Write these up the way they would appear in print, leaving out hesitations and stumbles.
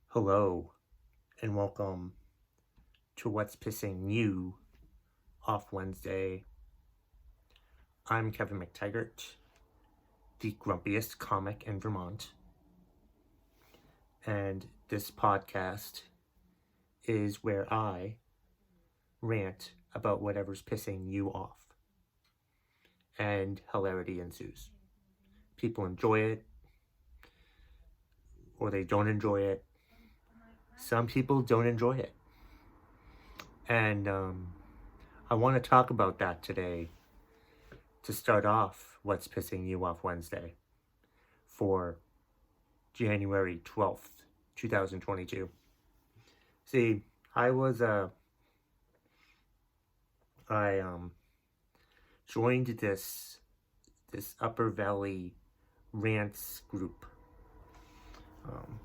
Hello, and welcome to What's Pissing You Off Wednesday. I'm Kevin McTaggart, the grumpiest comic in Vermont, and this podcast is where I rant about whatever's pissing you off, and hilarity ensues. People enjoy it, or they don't enjoy it. Some people don't enjoy it. And I want to talk about that today to start off What's Pissing You Off Wednesday for January 12th, 2022. See, I joined this Upper Valley Rants group.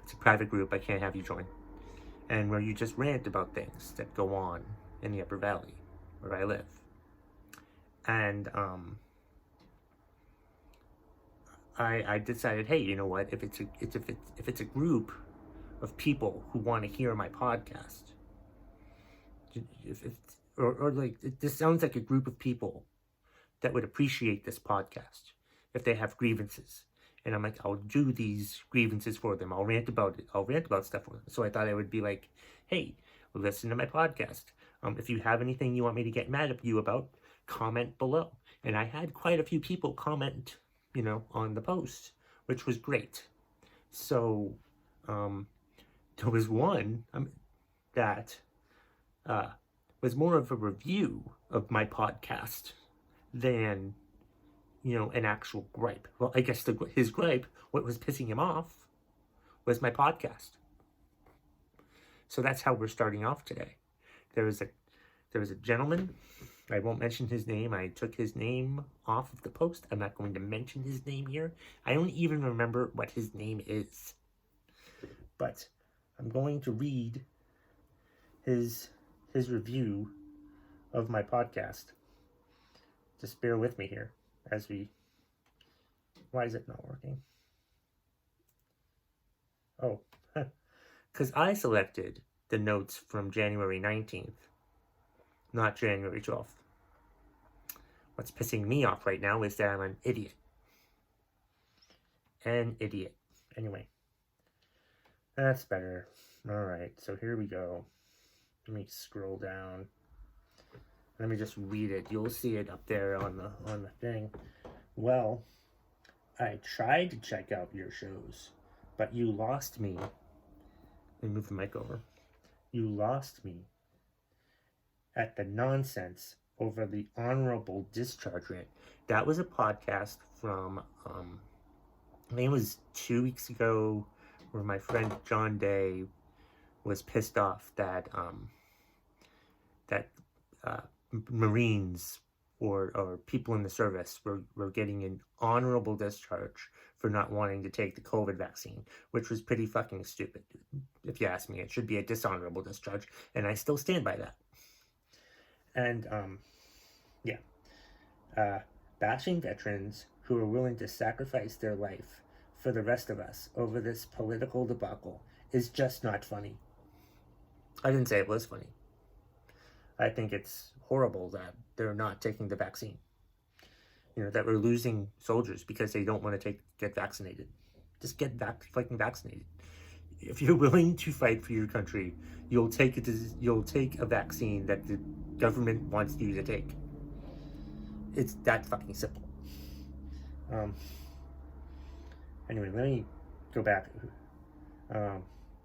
It's a private group. I can't have you join. And where you just rant about things that go on in the Upper Valley, where I live. And I decided, hey, you know what? If it's a group of people who want to hear my podcast, this sounds like a group of people that would appreciate this podcast if they have grievances. And I'm like, I'll do these grievances for them. I'll rant about it. I'll rant about stuff for them. So I thought I would be like, hey, listen to my podcast. If you have anything you want me to get mad at you about, comment below. And I had quite a few people comment, on the post, which was great. So there was one that was more of a review of my podcast than an actual gripe. Well, I guess his gripe, what was pissing him off, was my podcast. So that's how we're starting off today. There was a gentleman. I won't mention his name. I took his name off of the post. I'm not going to mention his name here. I don't even remember what his name is. But I'm going to read his review of my podcast. Just bear with me here. Why is it not working? Oh, because I selected the notes from January 19th, not January 12th. What's pissing me off right now is that I'm an idiot. An idiot. Anyway, that's better. All right, so here we go. Let me scroll down. Let me just read it. You'll see it up there on the thing. Well, I tried to check out your shows, but you lost me. Let me move the mic over. You lost me at the nonsense over the honorable discharge rate. That was a podcast from, I think it was 2 weeks ago, where my friend John Day was pissed off that Marines or people in the service were getting an honorable discharge for not wanting to take the COVID vaccine, which was pretty fucking stupid. If you ask me, it should be a dishonorable discharge, and I still stand by that. And, bashing veterans who are willing to sacrifice their life for the rest of us over this political debacle is just not funny. I didn't say it was funny. I think it's horrible that they're not taking the vaccine. That we're losing soldiers because they don't want to get vaccinated. Just get fucking vaccinated. If you're willing to fight for your country, you'll take a vaccine that the government wants you to take. It's that fucking simple. Anyway, let me go back.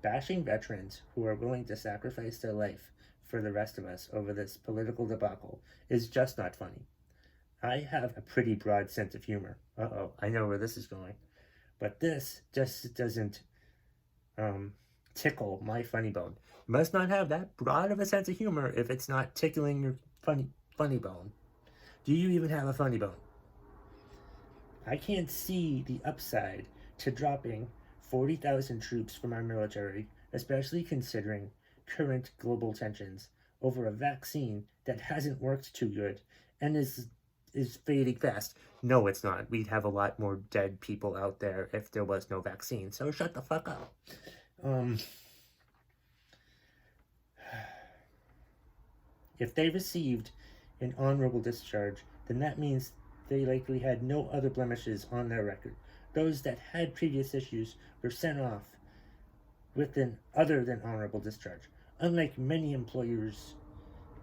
Bashing veterans who are willing to sacrifice their life for the rest of us over this political debacle is just not funny. I have a pretty broad sense of humor. I know where this is going. But this just doesn't tickle my funny bone. You must not have that broad of a sense of humor if it's not tickling your funny bone. Do you even have a funny bone? I can't see the upside to dropping 40,000 troops from our military especially considering current global tensions over a vaccine that hasn't worked too good and is fading fast. No, it's not. We'd have a lot more dead people out there if there was no vaccine. So shut the fuck up. If they received an honorable discharge, then that means they likely had no other blemishes on their record. Those that had previous issues were sent off with an other than honorable discharge. Unlike many employers,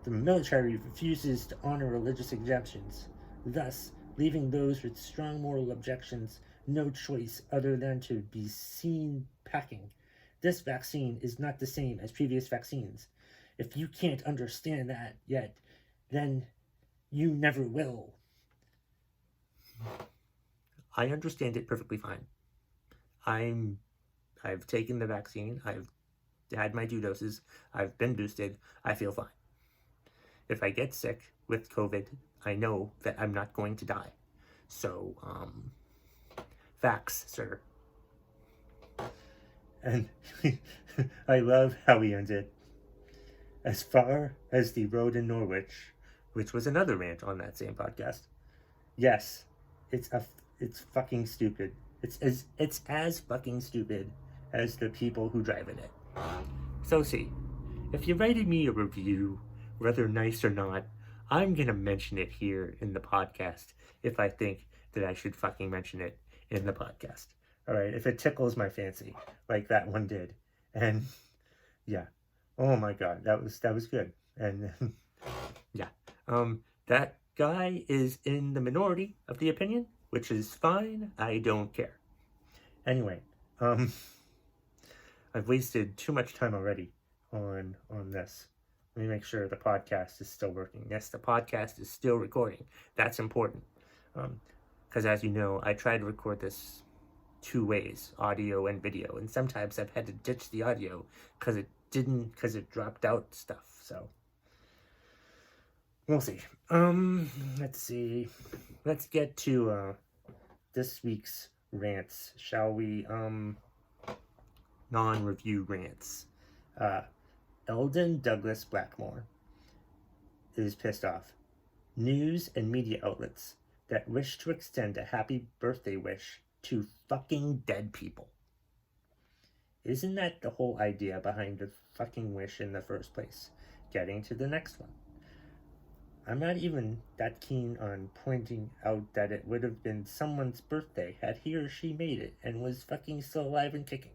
the military refuses to honor religious exemptions, thus leaving those with strong moral objections no choice other than to be seen packing. This vaccine is not the same as previous vaccines. If you can't understand that yet, then you never will. I understand it perfectly fine. I've taken the vaccine. I've had my 2 doses. I've been boosted. I feel fine. If I get sick with COVID, I know that I'm not going to die. So, facts, sir. And I love how he ends it. As far as the road in Norwich, which was another rant on that same podcast. Yes, it's fucking stupid. It's as fucking stupid as the people who drive in it. So see, if you rated me a review, whether nice or not, I'm gonna mention it here in the podcast if I think that I should fucking mention it in the podcast. Alright, if it tickles my fancy, like that one did. And yeah. Oh my god, that was good. And yeah. That guy is in the minority of the opinion, which is fine. I don't care. Anyway, I've wasted too much time already on this. Let me make sure the podcast is still working. Yes, the podcast is still recording. That's important. Because as you know, I try to record this 2 ways, audio and video. And sometimes I've had to ditch the audio because it dropped out stuff. So we'll see. Let's see. Let's get to this week's rants, shall we? Non-review rants. Eldon Douglas Blackmore is pissed off. News and media outlets that wish to extend a happy birthday wish to fucking dead people. Isn't that the whole idea behind the fucking wish in the first place? Getting to the next one. I'm not even that keen on pointing out that it would have been someone's birthday had he or she made it and was fucking still alive and kicking.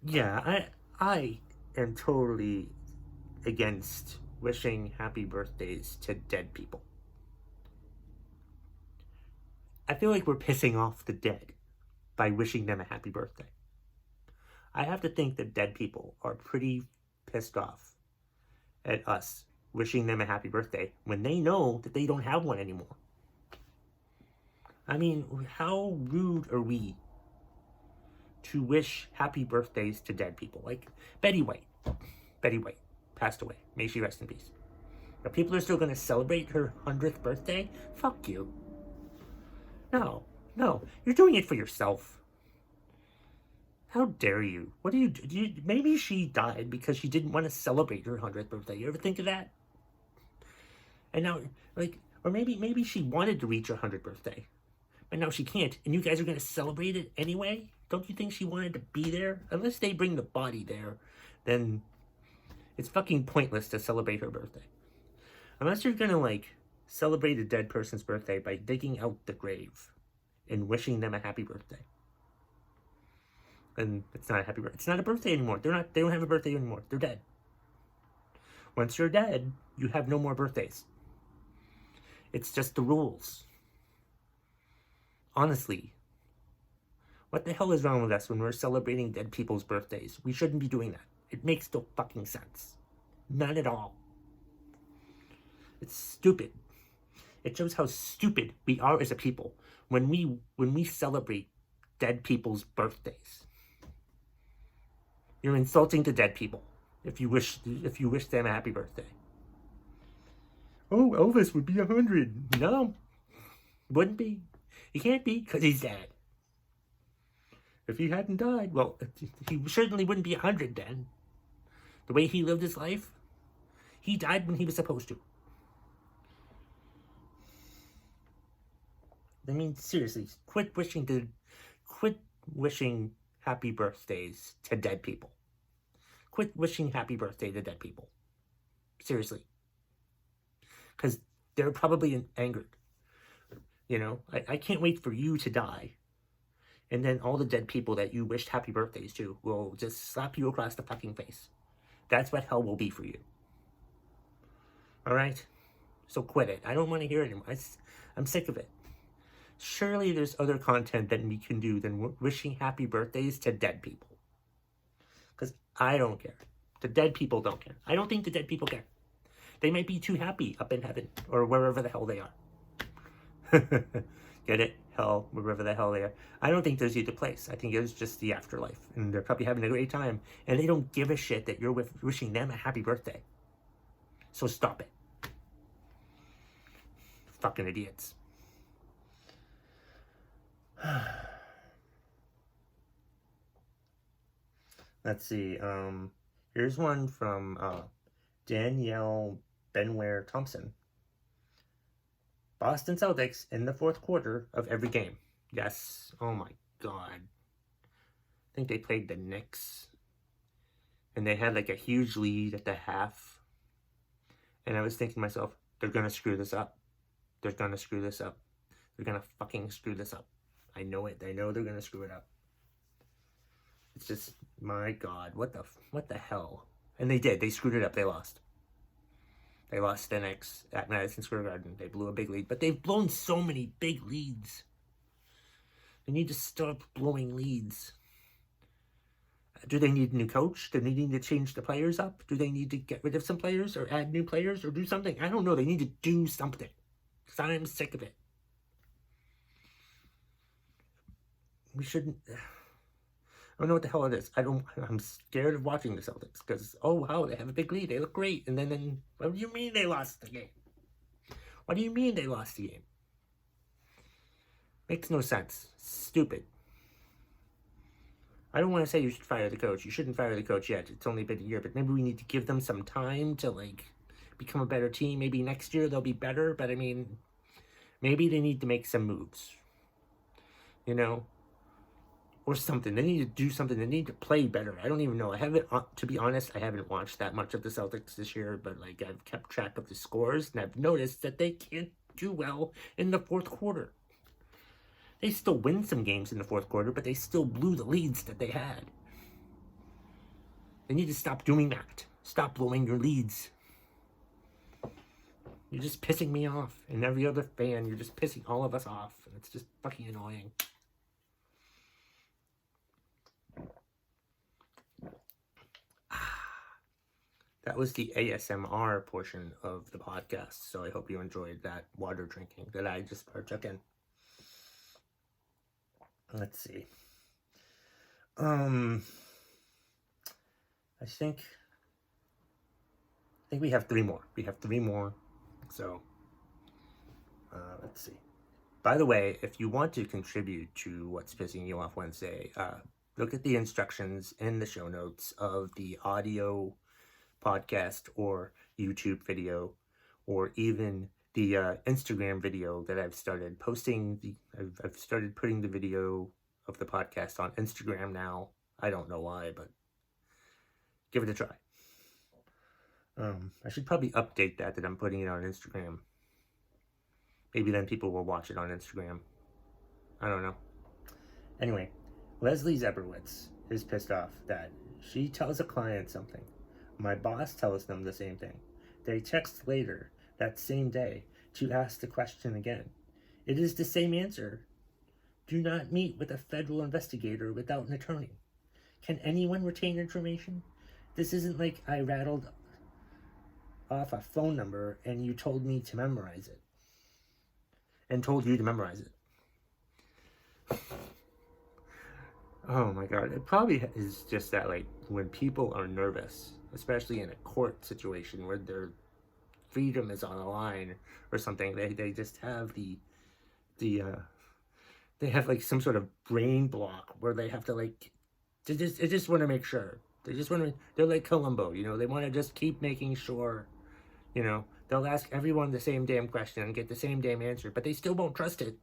Yeah, I am totally against wishing happy birthdays to dead people. I feel like we're pissing off the dead by wishing them a happy birthday. I have to think that dead people are pretty pissed off at us wishing them a happy birthday when they know that they don't have one anymore. I mean, how rude are we to wish happy birthdays to dead people? Like Betty White passed away. May she rest in peace. But people are still going to celebrate her 100th birthday? Fuck you. No, you're doing it for yourself. How dare you? What do you do? Maybe she died because she didn't want to celebrate her 100th birthday. You ever think of that? And now, or maybe she wanted to reach her 100th birthday, but now she can't, and you guys are going to celebrate it anyway? Don't you think she wanted to be there? Unless they bring the body there, then it's fucking pointless to celebrate her birthday. Unless you're going to, celebrate a dead person's birthday by digging out the grave and wishing them a happy birthday. And it's not a happy birthday. It's not a birthday anymore. They don't have a birthday anymore. They're dead. Once you're dead, you have no more birthdays. It's just the rules. Honestly, what the hell is wrong with us when we're celebrating dead people's birthdays? We shouldn't be doing that. It makes no fucking sense. Not at all. It's stupid. It shows how stupid we are as a people when we celebrate dead people's birthdays. You're insulting to dead people if you wish them a happy birthday. Oh, Elvis would be 100. No, wouldn't be. He can't be because he's dead. If he hadn't died, well, he certainly wouldn't be 100 then. The way he lived his life, he died when he was supposed to. I mean, seriously, quit wishing happy birthdays to dead people. Quit wishing happy birthday to dead people. Seriously. Because they're probably angered. You know, I can't wait for you to die. And then all the dead people that you wished happy birthdays to will just slap you across the fucking face. That's what hell will be for you. Alright? So quit it. I don't want to hear it anymore. I'm sick of it. Surely there's other content that we can do than wishing happy birthdays to dead people. Because I don't care. The dead people don't care. I don't think the dead people care. They might be too happy up in heaven or wherever the hell they are. Get it? Hell, wherever the hell they are. I don't think there's either place. I think it's just the afterlife. And they're probably having a great time. And they don't give a shit that you're wishing them a happy birthday. So stop it. Fucking idiots. Let's see. Here's one from Danielle Benware Thompson. Boston Celtics in the fourth quarter of every game. Yes. Oh my god. I think they played the Knicks. And they had like a huge lead at the half. And I was thinking to myself, they're gonna screw this up. They're gonna screw this up. They're gonna fucking screw this up. I know it. I know they're gonna screw it up. It's just, my god, what the hell? And they did. They screwed it up. They lost. They lost the Knicks at Madison Square Garden. They blew a big lead. But they've blown so many big leads. They need to stop blowing leads. Do they need a new coach? Do they need to change the players up? Do they need to get rid of some players or add new players or do something? I don't know. They need to do something. Because I'm sick of it. We shouldn't... I don't know what the hell it is. I'm scared of watching the Celtics because, oh wow, they have a big lead. They look great. And then, what do you mean they lost the game? What do you mean they lost the game? Makes no sense. Stupid. I don't want to say you should fire the coach. You shouldn't fire the coach yet. It's only been a year, but maybe we need to give them some time to, like, become a better team. Maybe next year they'll be better, but I mean, maybe they need to make some moves. You know? Or something. They need to do something. They need to play better. I don't even know. I haven't, to be honest, I haven't watched that much of the Celtics this year, but like I've kept track of the scores and I've noticed that they can't do well in the fourth quarter. They still win some games in the fourth quarter, but they still blew the leads that they had. They need to stop doing that. Stop blowing your leads. You're just pissing me off. And every other fan, you're just pissing all of us off. And it's just fucking annoying. That was the ASMR portion of the podcast, so I hope you enjoyed that water drinking that I just partook in. Let's see. I think we have 3 more. We have 3 more, so let's see. By the way, if you want to contribute to What's Pissing You Off Wednesday, look at the instructions in the show notes of the audio podcast or YouTube video, or even the Instagram video that I've started posting. I've started putting the video of the podcast on Instagram now. I don't know why, but give it a try. I should probably update that I'm putting it on Instagram. Maybe then people will watch it on Instagram. I don't know. Anyway, Leslie Zebrowitz is pissed off that she tells a client something. My boss tells them the same thing. They text later, that same day, to ask the question again. It is the same answer. Do not meet with a federal investigator without an attorney. Can anyone retain information? This isn't like I rattled off a phone number and you told me to memorize it. And told you to memorize it. Oh my god. It probably is just that, like, when people are nervous, especially in a court situation where their freedom is on the line or something, they just have the they have like some sort of brain block where they have to like, they just want to make sure. They're like Columbo, you know, they want to just keep making sure, you know, they'll ask everyone the same damn question and get the same damn answer, but they still won't trust it.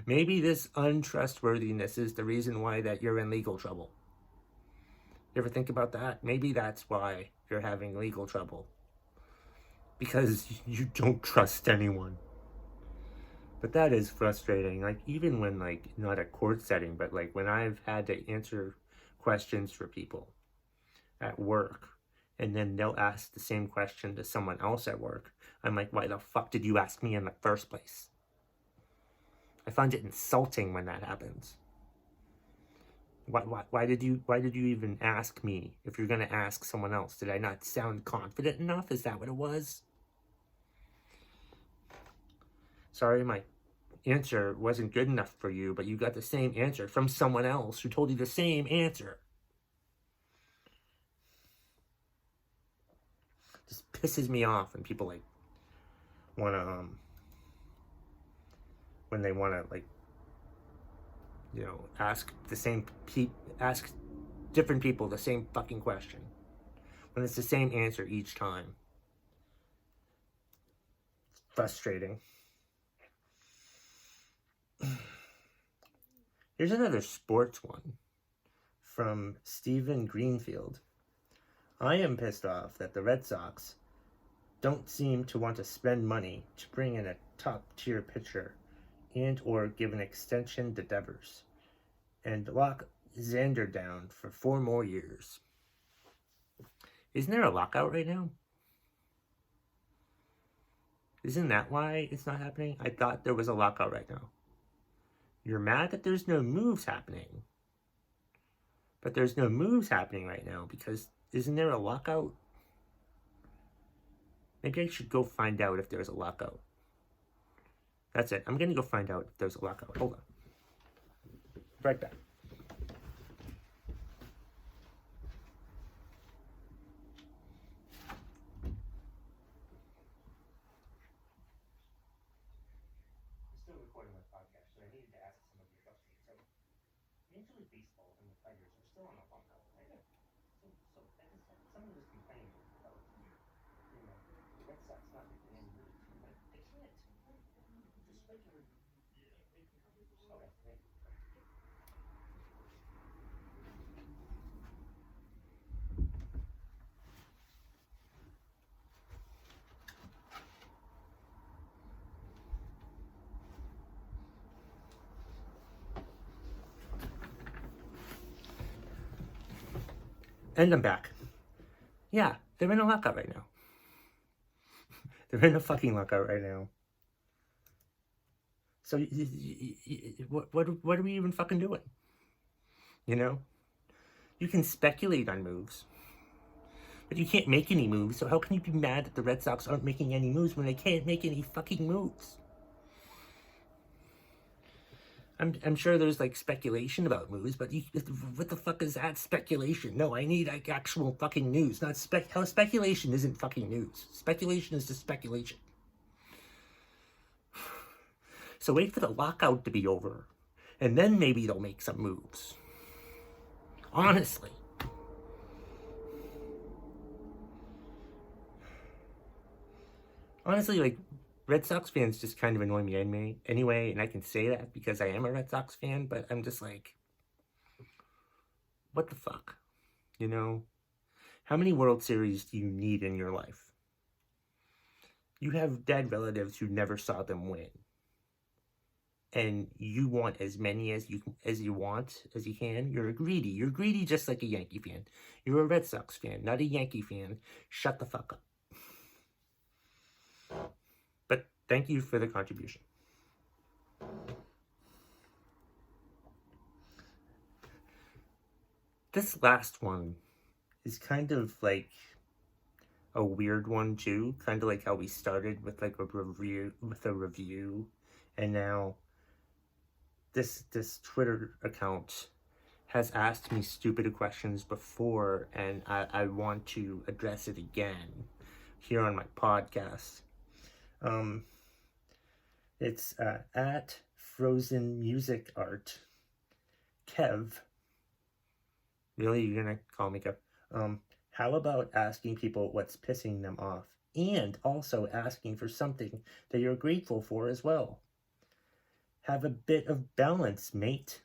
Maybe this untrustworthiness is the reason why that you're in legal trouble. You ever think about that? Maybe that's why you're having legal trouble. Because you don't trust anyone. But that is frustrating. Like, even when, like, not a court setting, but, like, when I've had to answer questions for people at work, and then they'll ask the same question to someone else at work, I'm like, why the fuck did you ask me in the first place? I find it insulting when that happens. Why did you even ask me if you're gonna ask someone else? Did I not sound confident enough? Is that what it was? Sorry, my answer wasn't good enough for you, but you got the same answer from someone else who told you the same answer. Just pisses me off when people like wanna when they wanna like, you know, ask different people the same fucking question when it's the same answer each time. It's frustrating. Here's another sports one from Stephen Greenfield. I am pissed off that the Red Sox don't seem to want to spend money to bring in a top-tier pitcher and or give an extension to Devers and lock Xander down for 4 more years. Isn't there a lockout right now? Isn't that why it's not happening? I thought there was a lockout right now. You're mad that there's no moves happening. But there's no moves happening right now because isn't there a lockout? Maybe I should go find out if there's a lockout. That's it. I'm going to go find out if there's a lockout. Hold on. Right back. Major League Baseball and the Tigers are still on a lockout, right? So I guess someone was complaining about, you know, the Red Sox not making any moves. But they can't. Just regular. Okay, thank you. And I'm back. Yeah, they're in a lockout right now. They're in a fucking lockout right now. So what are we even fucking doing? You know? You can speculate on moves. But you can't make any moves, so how can you be mad that the Red Sox aren't making any moves when they can't make any fucking moves? I'm sure there's like speculation about moves, but what the fuck is that speculation? No, I need like actual fucking news, not speculation isn't fucking news. Speculation is just speculation. So wait for the lockout to be over, and then maybe they'll make some moves. Honestly. Honestly, like, Red Sox fans just kind of annoy me anyway, and I can say that because I am a Red Sox fan, but I'm just like, what the fuck? You know? How many World Series do you need in your life? You have dead relatives who never saw them win. And you want as many as you can. You're greedy. You're greedy just like a Yankee fan. You're a Red Sox fan, not a Yankee fan. Shut the fuck up. But thank you for the contribution. This last one is kind of like a weird one too. Kind of like how we started with like a review, and now this Twitter account has asked me stupid questions before, and I want to address it again here on my podcast. It's at Frozen Music Art. Kev. Really? You're going to call me Kev? How about asking people what's pissing them off? And also asking for something that you're grateful for as well. Have a bit of balance, mate.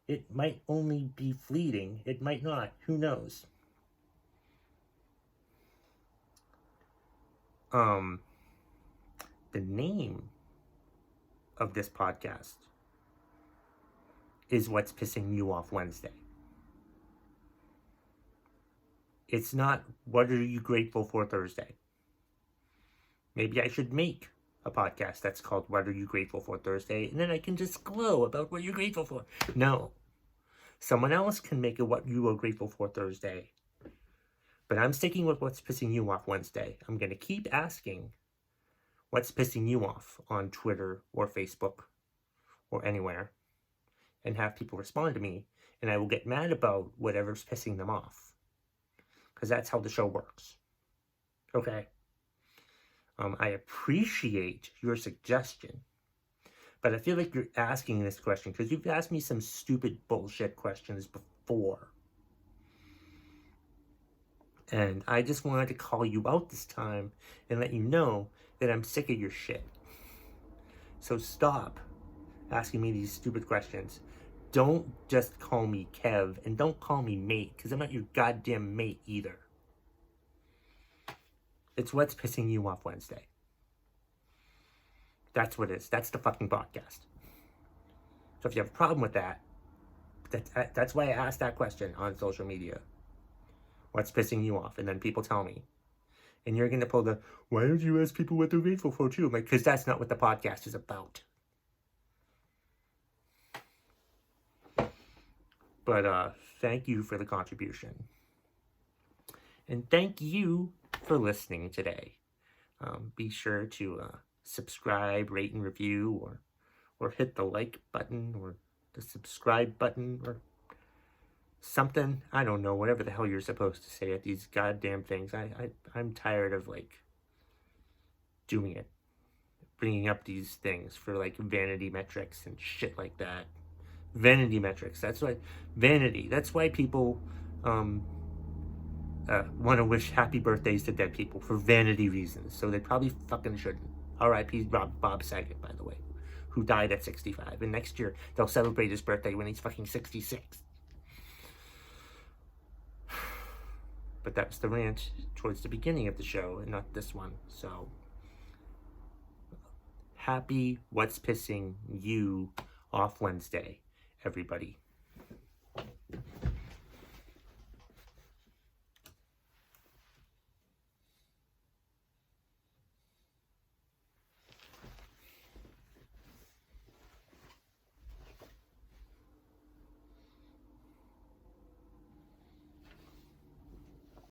It might only be fleeting. It might not. Who knows? The name of this podcast is What's Pissing You Off Wednesday. It's not What Are You Grateful For Thursday. Maybe I should make a podcast that's called What Are You Grateful For Thursday, and then I can just glow about what you're grateful for. No. Someone else can make it What You Are Grateful For Thursday. But I'm sticking with What's Pissing You Off Wednesday. I'm going to keep asking what's pissing you off on Twitter or Facebook or anywhere, and have people respond to me, and I will get mad about whatever's pissing them off. Because that's how the show works. Okay? I appreciate your suggestion, but I feel like you're asking this question because you've asked me some stupid bullshit questions before. And I just wanted to call you out this time and let you know that I'm sick of your shit. So stop asking me these stupid questions. Don't just call me Kev, and don't call me mate, because I'm not your goddamn mate either. It's What's Pissing You Off Wednesday. That's what it is. That's the fucking podcast. So if you have a problem with that, that's why I asked that question on social media. What's pissing you off? And then people tell me. And you're going to pull the, why don't you ask people what they're grateful for too? I'm like, because that's not what the podcast is about. But thank you for the contribution. And thank you for listening today. Be sure to subscribe, rate, and review, or hit the like button, or the subscribe button, or something. I don't know, whatever the hell you're supposed to say at these goddamn things. I'm tired of, like, doing it. Bringing up these things for, like, vanity metrics and shit like that. Vanity metrics. That's why, vanity. That's why people want to wish happy birthdays to dead people, for vanity reasons. So they probably fucking shouldn't. R.I.P. Bob Saget, by the way, who died at 65. And next year, they'll celebrate his birthday when he's fucking 66. But that was the rant towards the beginning of the show, and not this one. So, happy What's Pissing You Off Wednesday, everybody.